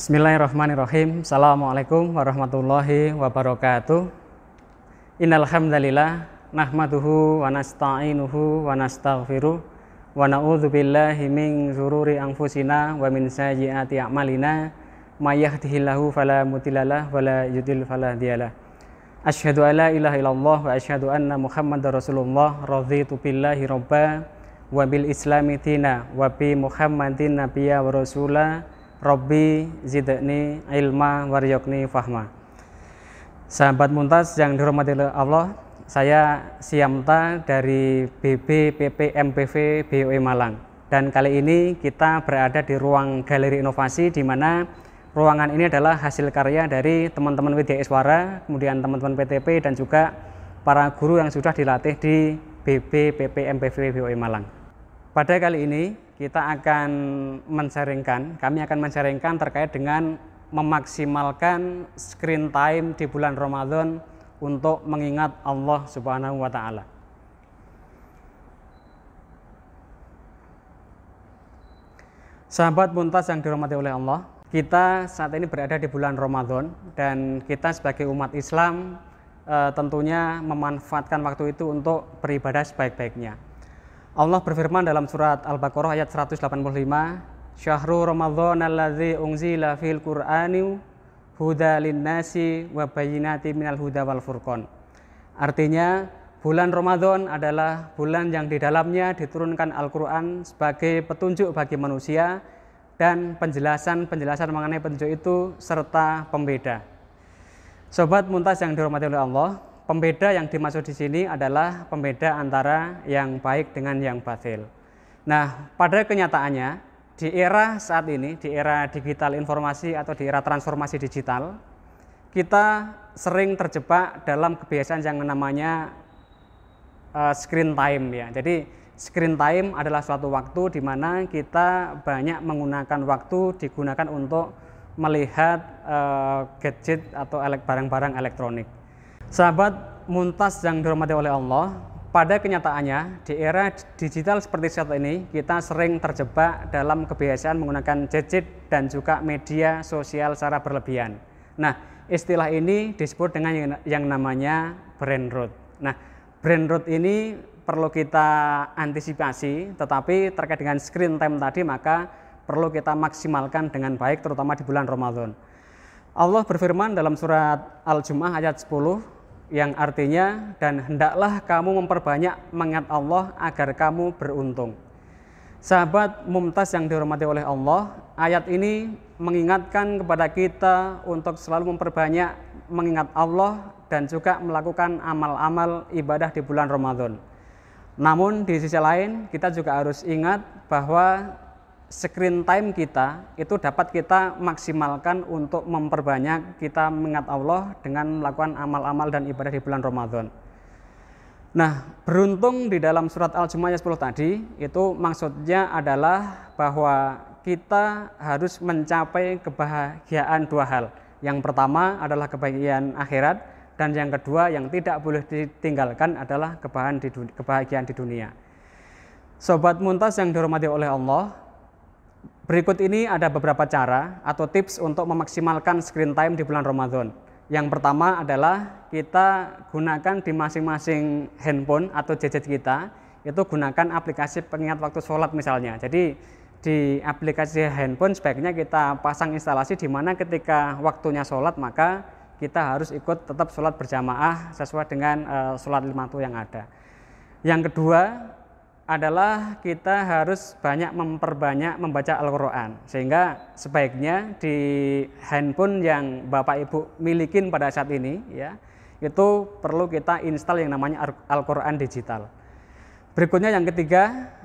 Bismillahirrahmanirrahim. Assalamualaikum warahmatullahi wabarakatuh. Innal hamdalillah nahmaduhu wa nasta'inuhu wa nastaghfiruh wa na'udzu billahi min syururi anfusina wa min sayyiati a'malina may yahdihillahu fala mudhillalah wa la yudhlil fala hadiyalah. Asyhadu an la ilaha illallah wa asyhadu anna Muhammadar Rasulullah. Raditu billahi robba wa bil islami dina wa bi Muhammadin nabiyya wa rasula. Rabbi zidni ilma waryukni fahma. Sahabat Muntas yang dirahmati Allah, saya Siamta dari BBPP MPV BOE Malang. Dan kali ini kita berada di ruang galeri inovasi, di mana ruangan ini adalah hasil karya dari teman-teman Widya Iswara, kemudian teman-teman PTP dan juga para guru yang sudah dilatih di BBPP MPV BOE Malang. Pada kali ini kami akan men-sharingkan terkait dengan memaksimalkan screen time di bulan Ramadan untuk mengingat Allah Subhanahu wa Ta'ala. Sahabat Muntas yang dirahmati oleh Allah, kita saat ini berada di bulan Ramadan dan kita sebagai umat Islam tentunya memanfaatkan waktu itu untuk beribadah sebaik-baiknya. Allah berfirman dalam surat Al-Baqarah ayat 185, Syahrul Ramadhan alladzi unzila fil Qur'ani huda linnasi wa bayyinati minal huda wal furqan. Artinya, bulan Ramadan adalah bulan yang di dalamnya diturunkan Al-Qur'an sebagai petunjuk bagi manusia dan penjelasan mengenai petunjuk itu serta pembeda. Sobat Muntas yang dirahmati oleh Allah, pembeda yang dimaksud di sini adalah pembeda antara yang baik dengan yang batil. Nah, pada kenyataannya di era saat ini, di era digital informasi atau di era transformasi digital, kita sering terjebak dalam kebiasaan yang namanya screen time ya. Jadi screen time adalah suatu waktu di mana kita banyak menggunakan waktu digunakan untuk melihat gadget atau barang-barang elektronik. Sahabat Muntas yang dirahmati oleh Allah, pada kenyataannya di era digital seperti saat ini kita sering terjebak dalam kebiasaan menggunakan gadget dan juga media sosial secara berlebihan. Nah, istilah ini disebut dengan yang namanya brain rot. Nah, brain rot ini perlu kita antisipasi, tetapi terkait dengan screen time tadi maka perlu kita maksimalkan dengan baik terutama di bulan Ramadan. Allah berfirman dalam surat Al-Jumu'ah ayat 10 yang artinya, dan hendaklah kamu memperbanyak mengingat Allah agar kamu beruntung. Sahabat Mumtaz yang dihormati oleh Allah, ayat ini mengingatkan kepada kita untuk selalu memperbanyak mengingat Allah dan juga melakukan amal-amal ibadah di bulan Ramadan. Namun di sisi lain kita juga harus ingat bahwa screen time kita itu dapat kita maksimalkan untuk memperbanyak kita mengingat Allah dengan melakukan amal-amal dan ibadah di bulan Ramadan. Nah, beruntung di dalam surat Al-Jumu'ah ayat 10 tadi itu maksudnya adalah bahwa kita harus mencapai kebahagiaan dua hal. Yang pertama adalah kebahagiaan akhirat dan yang kedua yang tidak boleh ditinggalkan adalah kebahagiaan di dunia. Sobat Muntas yang dihormati oleh Allah, berikut ini ada beberapa cara atau tips untuk memaksimalkan screen time di bulan Ramadan. Yang pertama adalah kita gunakan di masing-masing handphone atau gadget kita, itu gunakan aplikasi pengingat waktu sholat misalnya. Jadi di aplikasi handphone sebaiknya kita pasang instalasi di mana ketika waktunya sholat maka kita harus ikut tetap sholat berjamaah sesuai dengan sholat lima waktu yang ada. Yang kedua adalah kita harus banyak memperbanyak membaca Al-Quran, sehingga sebaiknya di handphone yang Bapak Ibu milikin pada saat ini ya, itu perlu kita install yang namanya Al-Quran digital. Berikutnya yang ketiga,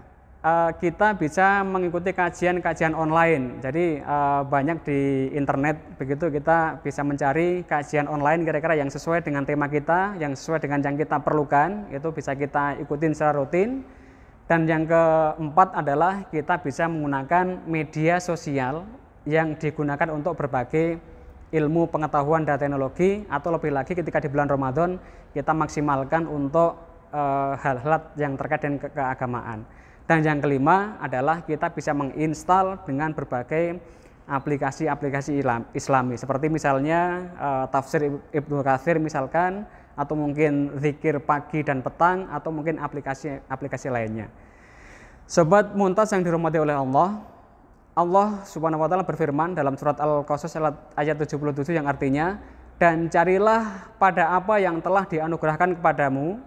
kita bisa mengikuti kajian-kajian online. Jadi banyak di internet begitu kita bisa mencari kajian online kira-kira yang sesuai dengan tema kita, yang sesuai dengan yang kita perlukan, itu bisa kita ikutin secara rutin. Dan yang keempat adalah kita bisa menggunakan media sosial yang digunakan untuk berbagai ilmu pengetahuan dan teknologi, atau lebih lagi ketika di bulan Ramadan kita maksimalkan untuk hal-hal yang terkait dengan keagamaan. Dan yang kelima adalah kita bisa menginstal dengan berbagai aplikasi-aplikasi Islami seperti misalnya tafsir Ibnu Katsir misalkan, atau mungkin zikir pagi dan petang, atau mungkin aplikasi lainnya. Sobat Muntas yang dirahmati oleh Allah, Allah Subhanahu wa taala berfirman dalam surat Al-Qasas ayat 77 yang artinya, dan carilah pada apa yang telah dianugerahkan kepadamu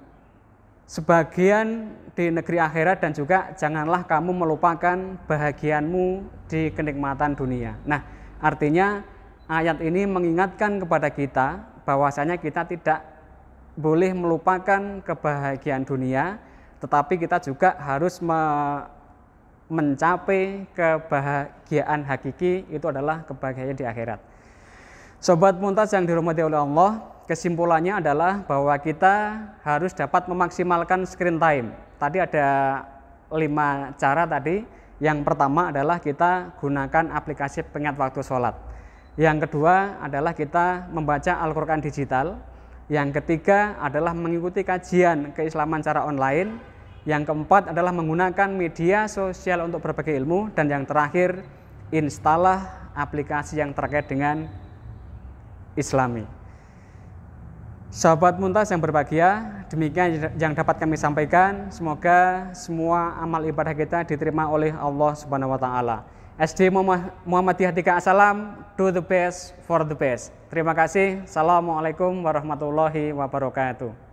sebagian di negeri akhirat, dan juga janganlah kamu melupakan bahagianmu di kenikmatan dunia. Nah, artinya ayat ini mengingatkan kepada kita bahwasanya kita tidak boleh melupakan kebahagiaan dunia, tetapi kita juga harus mencapai kebahagiaan hakiki, itu adalah kebahagiaan di akhirat. Sobat Muntas yang dirahmati oleh Allah, kesimpulannya adalah bahwa kita harus dapat memaksimalkan screen time. Tadi ada 5 cara tadi. Yang pertama adalah kita gunakan aplikasi pengingat waktu sholat. Yang kedua adalah kita membaca Al-Quran digital. Yang ketiga adalah mengikuti kajian keislaman secara online. Yang keempat adalah menggunakan media sosial untuk berbagi ilmu. Dan yang terakhir, installah aplikasi yang terkait dengan Islami. Sahabat Muntas yang berbahagia, demikian yang dapat kami sampaikan. Semoga semua amal ibadah kita diterima oleh Allah Subhanahu wa taala. SD Muhammadiyah 3 Assalam, do the best for the best. Terima kasih. Assalamualaikum warahmatullahi wabarakatuh.